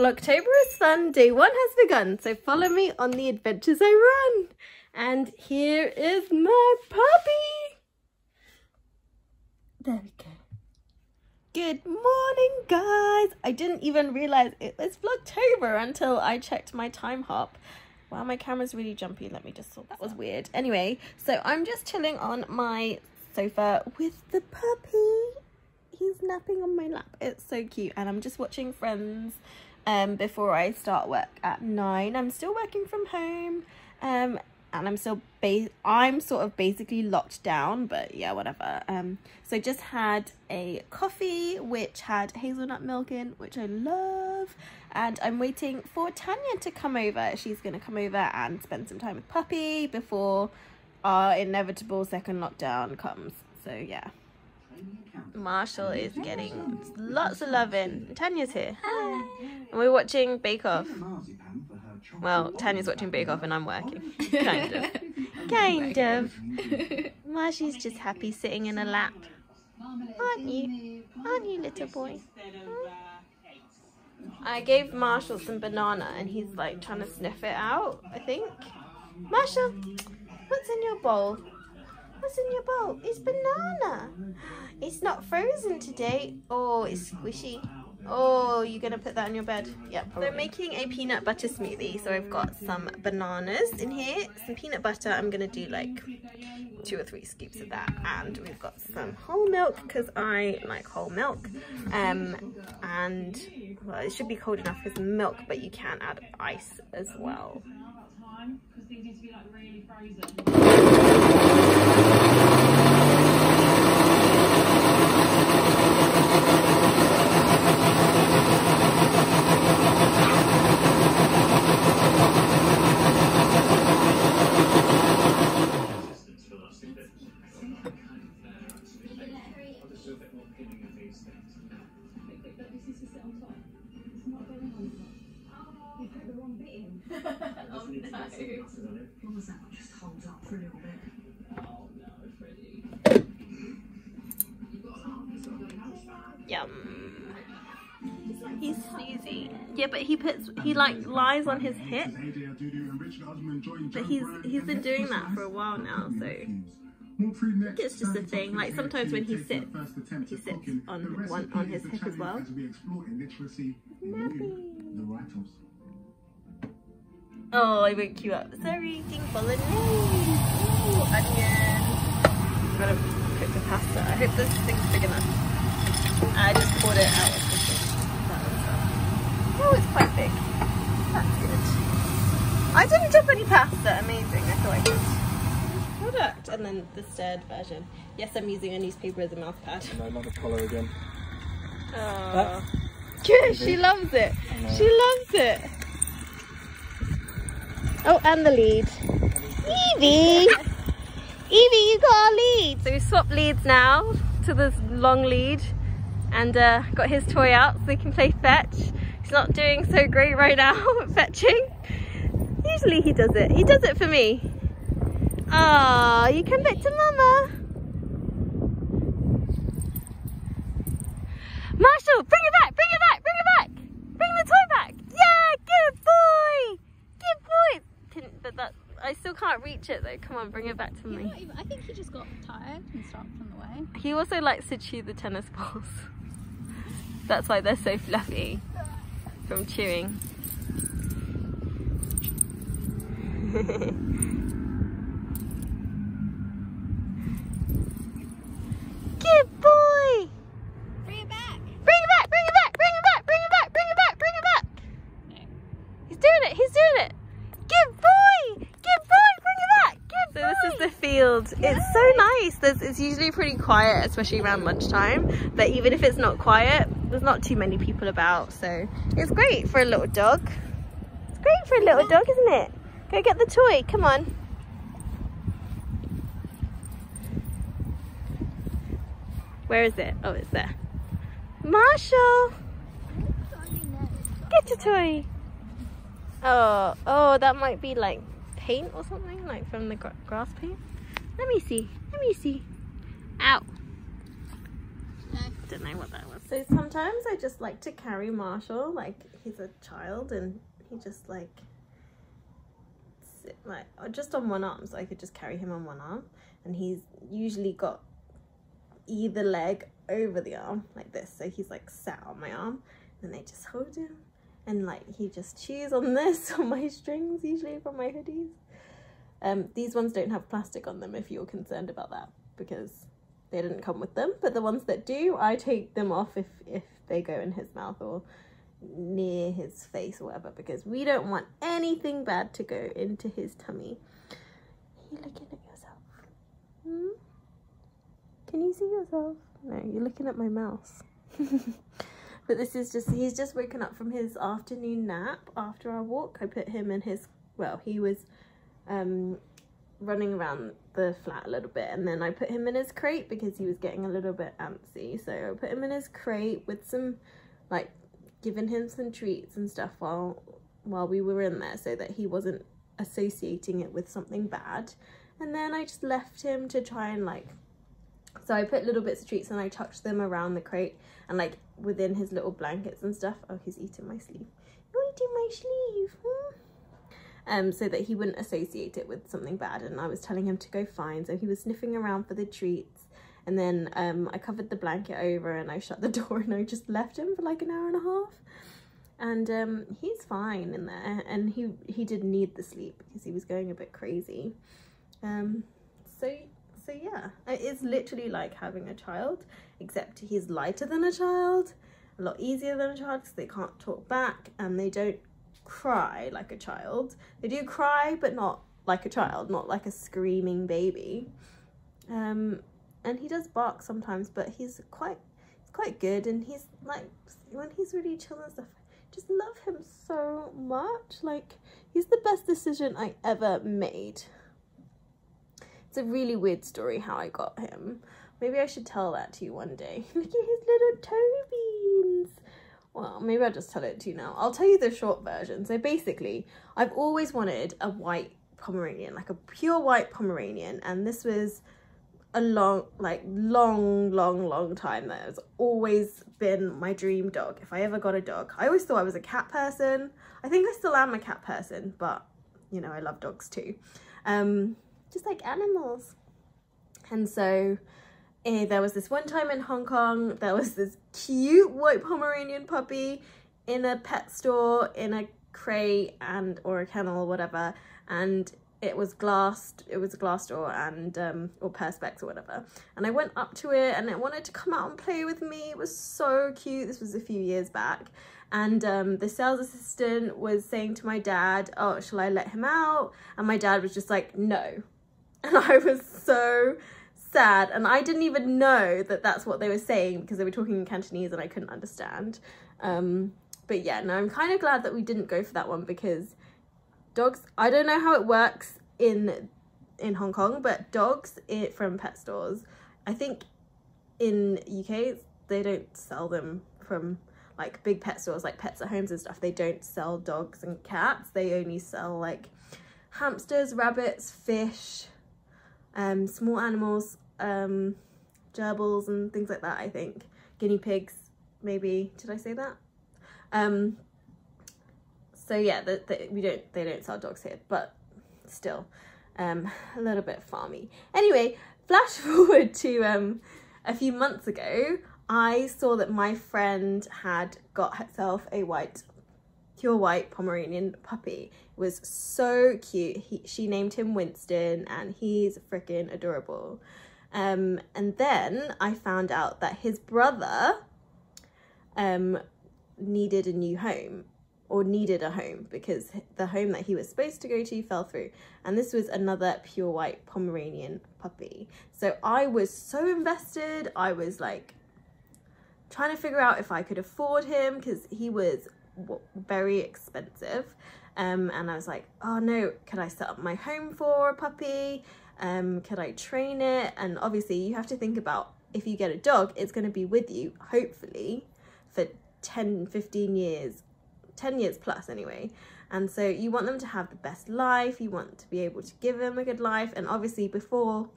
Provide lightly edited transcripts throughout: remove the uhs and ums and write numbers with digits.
Vlogtober is fun. Day 1 has begun, so follow me on the adventures I run. And here is my puppy. There we go. Good morning, guys. I didn't even realize it was Vlogtober until I checked my time hop. Wow, my camera's really jumpy. Let me just sort that was weird. Anyway, so I'm just chilling on my sofa with the puppy. He's napping on my lap. It's so cute. And I'm just watching Friends before I start work at 9. I'm still working from home. And I'm sort of basically locked down, but yeah, whatever. So just had a coffee which had hazelnut milk in, which I love, and I'm waiting for Tanya to come over. She's gonna come over and spend some time with puppy before our inevitable second lockdown comes. So yeah, Marshall is getting lots of loving. Tanya's here. Hi. And we're watching Bake Off. Well, Tanya's watching Bake Off and I'm working. Kind of. Kind of. Marshy's just happy sitting in a lap. Aren't you? Aren't you, little boy? I gave Marshall some banana and he's like trying to sniff it out, I think. Marshall, what's in your bowl? What's in your bowl? It's banana. It's not frozen today. Oh, it's squishy. Oh, you're gonna put that on your bed? Yeah, probably. So I'm making a peanut butter smoothie. So I've got some bananas in here, some peanut butter. I'm gonna do like 2 or 3 scoops of that, and we've got some whole milk because I like whole milk. And well, it should be cold enough for some milk, but you can add ice as well. Yum. He's sneezy. Yeah, but he like lies on his hip. But he's been doing that for a while now, so it's just a thing. Like sometimes when he sits on his hip as well. Nappy. Oh, I woke you up. Sorry, eating bolognese. Ooh, onion. I'm gonna cook the pasta. I hope this thing's big enough. I just poured it out of the thing. Oh, it's quite big. That's good. I didn't dump any pasta. Amazing. I thought I could. Product. And then the stirred version. Yes, I'm using a newspaper as a mouth pad. No, another colour again. Oh. Good. She loves it. She loves it. Oh, and the lead. Evie! Evie, you got our lead! So we swapped leads now to this long lead and got his toy out so he can play fetch. He's not doing so great right now at fetching. Usually he does it. He does it for me. Ah, you come back to Mama. Marshall, bring it back, bring it back, bring it back! Bring the toy back! Yeah, good boy! Good boy! But that, I still can't reach it though. Come on, bring it back to me. I think he just got tired and stopped from the way. He also likes to chew the tennis balls. That's why they're so fluffy from chewing. Good boy! Bring it back! Bring it back! Bring it back! Bring it back! Bring it back! Bring it back! Bring it back! No. He's doing it! He's doing it! Good boy! Good boy! Bring it back! Good boy! So this is the field. Good. It's so nice. It's usually pretty quiet, especially around lunchtime. But even if it's not quiet, there's not too many people about. So it's great for a little dog. It's great for a little dog, isn't it? Go get the toy. Come on. Where is it? Oh, it's there. Marshall! Get your toy. Oh, that might be like paint or something, like from the grass paint. Let me see. Let me see. Ow. No. don't know what that was. So sometimes I just like to carry Marshall, like he's a child, and he just like just on one arm, so I could just carry him on one arm, and he's usually got either leg over the arm like this, so he's like sat on my arm, and I just hold him, and like he just chews on this on my strings, usually from my hoodies. These ones don't have plastic on them if you're concerned about that, because they didn't come with them, but the ones that do, I take them off if they go in his mouth or near his face or whatever, because we don't want anything bad to go into his tummy. Are you looking at yourself? Can you see yourself? No, you're looking at my mouse. But this is just, he's just woken up from his afternoon nap after our walk. I put him in his, well, he was running around the flat a little bit, and then I put him in his crate because he was getting a little bit antsy. So I put him in his crate with some, like, giving him some treats and stuff while we were in there, so that he wasn't associating it with something bad. And then I just left him to try and like, so I put little bits of treats and I tucked them around the crate and like within his little blankets and stuff. Oh, he's eating my sleeve. You're eating my sleeve. So that he wouldn't associate it with something bad, and I was telling him to go fine, so he was sniffing around for the treats. And then I covered the blanket over and I shut the door, and I just left him for like an hour and a half. And he's fine in there, and he did need the sleep because he was going a bit crazy. So yeah, it's literally like having a child, except he's lighter than a child, a lot easier than a child because they can't talk back and they don't cry like a child. They do cry, but not like a child, not like a screaming baby. And he does bark sometimes, but he's quite good, and he's like, when he's really chill and stuff, I just love him so much. Like, he's the best decision I ever made. It's a really weird story how I got him. Maybe I should tell that to you one day. Look at his little toe beans. Well, maybe I'll just tell it to you now. I'll tell you the short version. So basically, I've always wanted a white Pomeranian, like a pure white Pomeranian, and this was a long time. That has always been my dream dog if I ever got a dog. I always thought I was a cat person. I think I still am a cat person, but you know, I love dogs too. Just like animals. And so there was this one time in Hong Kong, there was this cute white Pomeranian puppy in a pet store, in a crate or a kennel or whatever, and it was glassed. It was a glass door and or perspex or whatever. And I went up to it and it wanted to come out and play with me. It was so cute. This was a few years back. And the sales assistant was saying to my dad, oh, shall I let him out? And my dad was just like, no. And I was so sad, and I didn't even know that that's what they were saying because they were talking in Cantonese and I couldn't understand. But yeah, no, I'm kind of glad that we didn't go for that one, because dogs, I don't know how it works in Hong Kong, but dogs from pet stores, I think in UK they don't sell them from like big pet stores like Pets at Homes and stuff. They don't sell dogs and cats. They only sell like hamsters, rabbits, fish, small animals, gerbils and things like that. I think guinea pigs, maybe. Did I say that? So yeah, they don't sell dogs here, but still a little bit farmy. Anyway, flash forward to a few months ago, I saw that my friend had got herself a pure white Pomeranian puppy. It was so cute. She named him Winston, and he's freaking adorable. And then I found out that his brother needed a new home, or needed a home, because the home that he was supposed to go to fell through. And this was another pure white Pomeranian puppy. So I was so invested. I was like trying to figure out if I could afford him, because he was very expensive. And I was like, oh no, could I set up my home for a puppy? Could I train it? And obviously you have to think about, if you get a dog, it's going to be with you, hopefully, for 10, 15 years, 10 years plus anyway. And so you want them to have the best life. You want to be able to give them a good life. And obviously before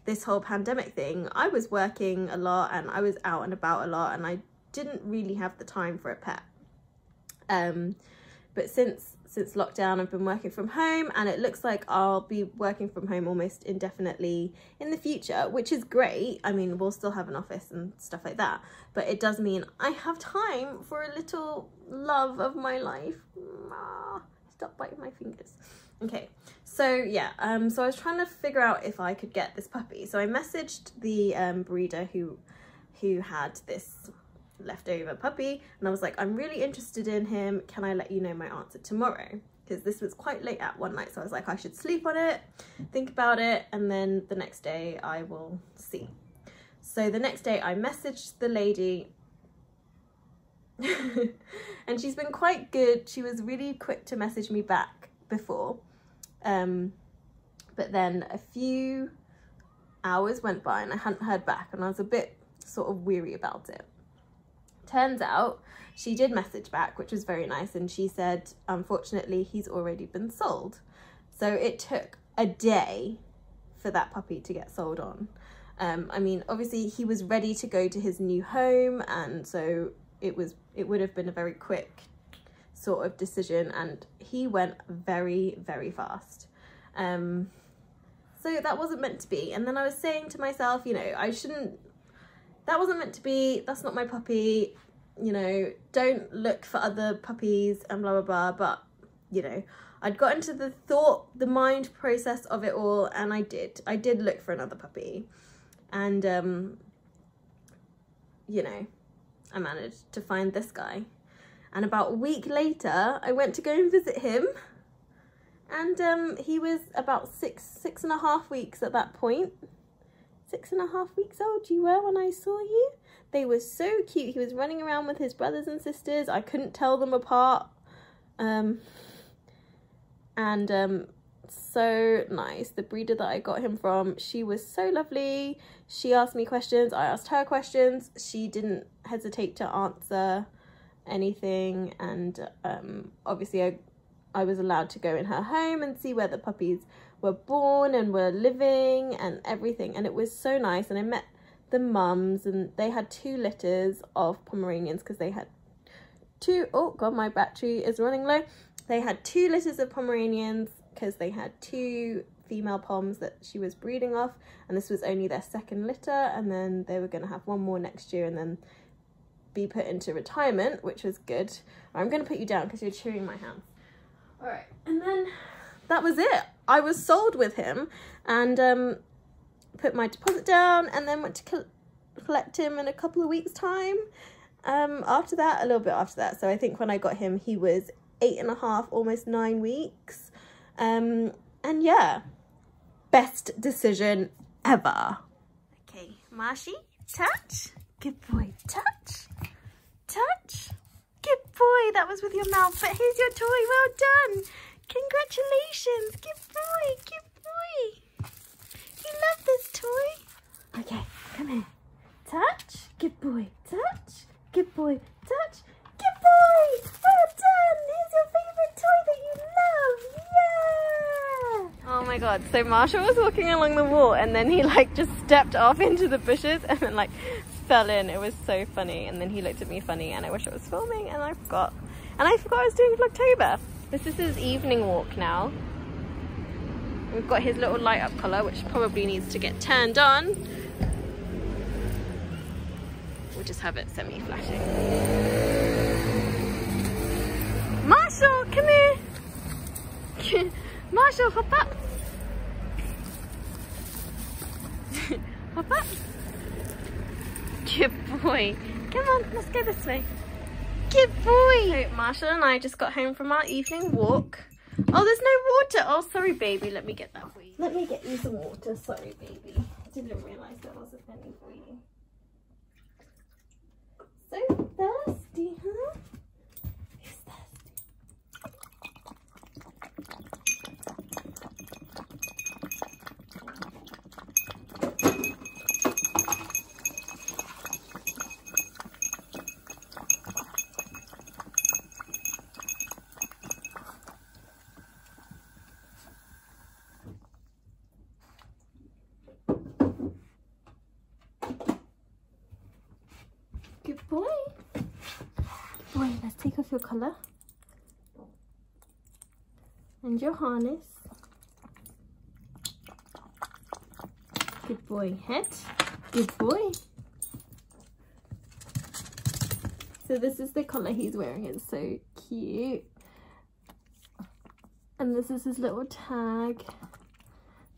this whole pandemic thing, I was working a lot and I was out and about a lot, and I didn't really have the time for a pet. But since lockdown, I've been working from home, and it looks like I'll be working from home almost indefinitely in the future, which is great. I mean, we'll still have an office and stuff like that, but it does mean I have time for a little love of my life. Stop biting my fingers. Okay, so yeah, so I was trying to figure out if I could get this puppy. So I messaged the breeder who had this leftover puppy, and I was like, I'm really interested in him, can I let you know my answer tomorrow? Because this was quite late at one night, so I was like, I should sleep on it, think about it, and then the next day I will see. So the next day I messaged the lady and she's been quite good. She was really quick to message me back before, but then a few hours went by and I hadn't heard back, and I was a bit sort of weary about it. Turns out she did message back, which was very nice, and she said, unfortunately, he's already been sold. So it took a day for that puppy to get sold on. I mean, obviously he was ready to go to his new home, and so it would have been a very quick sort of decision, and he went very, very fast. So that wasn't meant to be. And then I was saying to myself, you know, that wasn't meant to be, that's not my puppy, you know, don't look for other puppies and blah, blah, blah. But, you know, I'd got into the mind process of it all, and I did look for another puppy. And, you know, I managed to find this guy. And about a week later, I went to go and visit him. And he was about six and a half weeks at that point. 6.5 weeks old you were when I saw you. They were so cute. He was running around with his brothers and sisters. I couldn't tell them apart. So nice. The breeder that I got him from, she was so lovely. She asked me questions, I asked her questions. She didn't hesitate to answer anything, and obviously I was allowed to go in her home and see where the puppies were born and were living and everything, and it was so nice. And I met the mums, and they had 2 litters of Pomeranians, because they had 2, oh god, my battery is running low. They had 2 litters of Pomeranians because they had 2 female Poms that she was breeding off, and this was only their 2nd litter, and then they were going to have 1 more next year and then be put into retirement, which was good. I'm going to put you down because you're chewing my hands. All right, and then that was it. I was sold with him, and put my deposit down, and then went to collect him in a couple of weeks' time. After that, a little bit after that. So I think when I got him, he was 8.5, almost 9 weeks. And yeah, best decision ever. Okay, Marshy, touch. Good boy, touch. Touch. Good boy, that was with your mouth, but here's your toy. Well done. Congratulations. Good boy, good boy. You love this toy. Okay, come here. Touch. Good boy, touch. Good boy, touch. Good boy. Well done. Here's your favourite toy that you love. Yeah. Oh my god, so Marshall was walking along the wall, and then he like just stepped off into the bushes and then like fell in. It was so funny, and then he looked at me funny, and I wish I was filming, and I forgot I was doing Vlogtober. This is his evening walk now. We've got his little light up collar, which probably needs to get turned on. We'll just have it semi-flashing. Marshall, come here. Marshall, hop up. Hop up. Good boy. Come on, let's go this way. Good boy. So Marshall and I just got home from our evening walk. Oh, there's no water. Oh, sorry, baby. Let me get that for you. Let me get you some water. Sorry, baby. Didn't realise there wasn't any for you. So thirsty, huh? Who's thirsty? boy, let's take off your collar. And your harness. Good boy. Head. Good boy. So this is the collar he's wearing. It's so cute. And this is his little tag.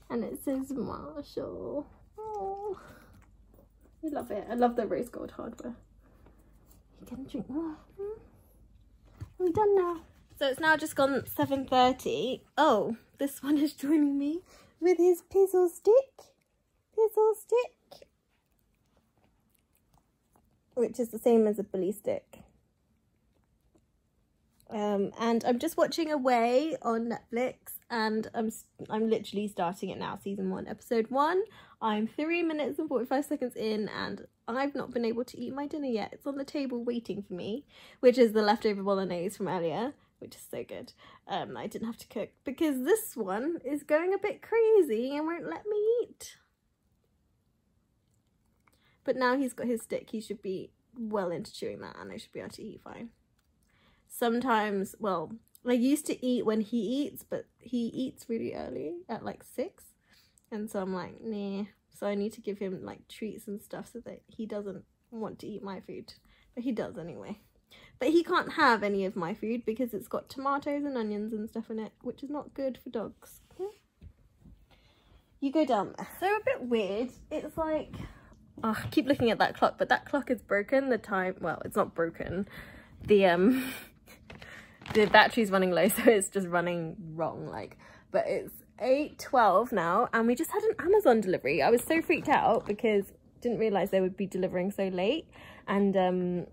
And it says Marshall. Oh, I love it. I love the rose gold hardware. You can drink more. We're done now. So it's now just gone 7:30. Oh, this one is joining me with his pizzle stick. Pizzle stick. Which is the same as a bully stick. And I'm just watching Away on Netflix, and I'm literally starting it now, season 1, episode 1. I'm 3 minutes and 45 seconds in, and I've not been able to eat my dinner yet. It's on the table waiting for me, which is the leftover bolognese from earlier, which is so good. I didn't have to cook because this one is going a bit crazy and won't let me eat. But now he's got his stick, he should be well into chewing that, and I should be able to eat fine. Sometimes, well, I used to eat when he eats, but he eats really early at like 6. And so I'm like, nah. So I need to give him like treats and stuff so that he doesn't want to eat my food. But he does anyway. But he can't have any of my food because it's got tomatoes and onions and stuff in it, which is not good for dogs. Yeah. You go down there. So a bit weird. It's like, oh, I keep looking at that clock, but that clock is broken. The time, well, it's not broken. The battery's running low, so it's just running wrong, like. But it's 8:12 now, and we just had an Amazon delivery. I was so freaked out because I didn't realise they would be delivering so late. And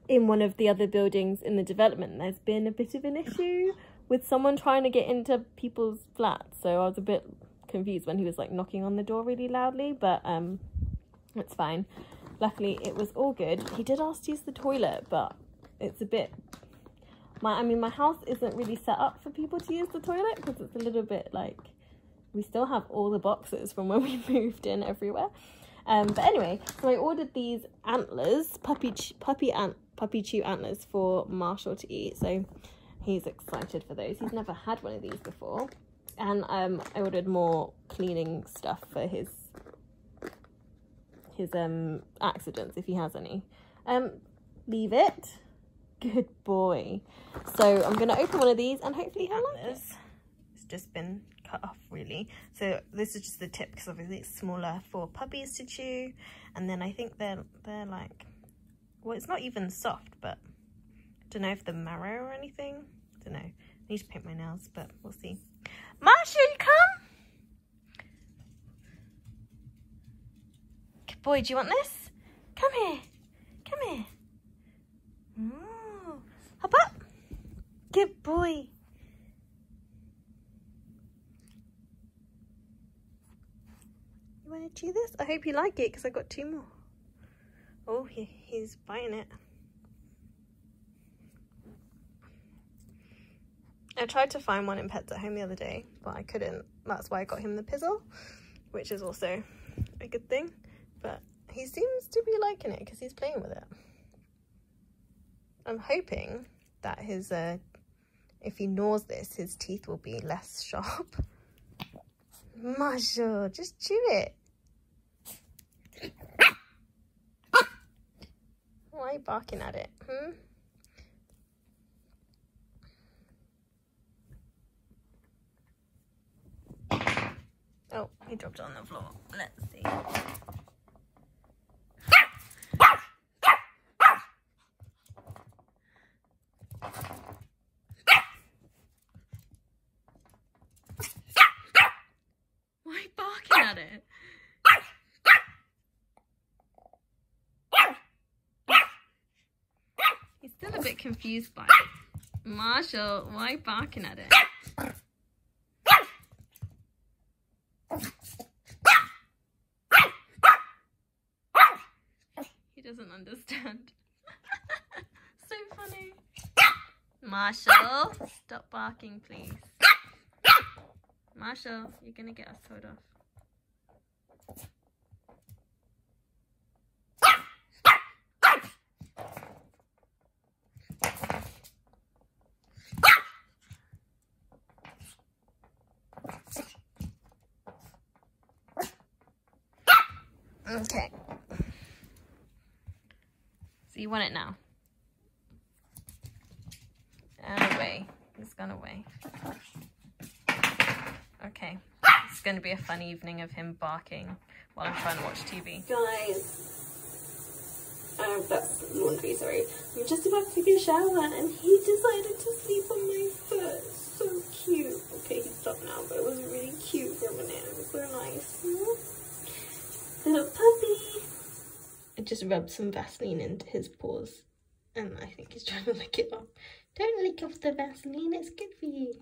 in one of the other buildings in the development, there's been a bit of an issue with someone trying to get into people's flats. So I was a bit confused when he was like knocking on the door really loudly, but it's fine. Luckily, it was all good. He did ask to use the toilet, but it's a bit... my house isn't really set up for people to use the toilet because it's a little bit like, we still have all the boxes from when we moved in everywhere. But anyway, so I ordered these antlers, puppy chew antlers for Marshall to eat. So he's excited for those. He's never had one of these before. And I ordered more cleaning stuff for his accidents if he has any. Leave it. Good boy. So I'm going to open one of these and hopefully he'll like it. It's just been cut off really. So this is just the tip because obviously it's smaller for puppies to chew. And then I think they're like, well, it's not even soft, but I don't know if the marrow or anything. I don't know. I need to paint my nails, but we'll see. Marshall, you come? Good boy, do you want this? Come here. Come here. Hop up. Good boy. You want to chew this? I hope you like it because I got 2 more. Oh, he's biting it. I tried to find one in Pets at Home the other day, but I couldn't. That's why I got him the pizzle, which is also a good thing. But he seems to be liking it because he's playing with it. I'm hoping that his, if he gnaws this, his teeth will be less sharp. Marshall, just chew it. Why are you barking at it? Oh, he dropped it on the floor. Let's see. Why are you barking at it? He's still a bit confused by it. Marshall, why are you barking at it? He doesn't understand. So funny. Marshall, stop barking, please. Marshall, you're gonna get us told off. Okay. So you want it now? And away. He's gone away. Okay. It's going to be a fun evening of him barking while I'm trying to watch TV. Guys. That's laundry, sorry. I'm just about to take a shower and he decided to sleep on my foot. So cute. Okay, he stopped now, but it was really cute for a minute. It was so nice. Little puppy. I just rubbed some Vaseline into his paws and I think he's trying to lick it off. Don't lick off the Vaseline, it's good for you.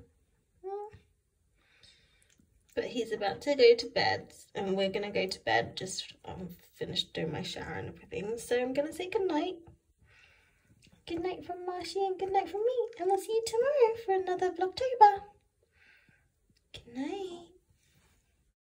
But he's about to go to bed and we're going to go to bed. Just finished doing my shower and everything. So I'm going to say good night. Good night from Marshy and good night from me. And we'll see you tomorrow for another Vlogtober.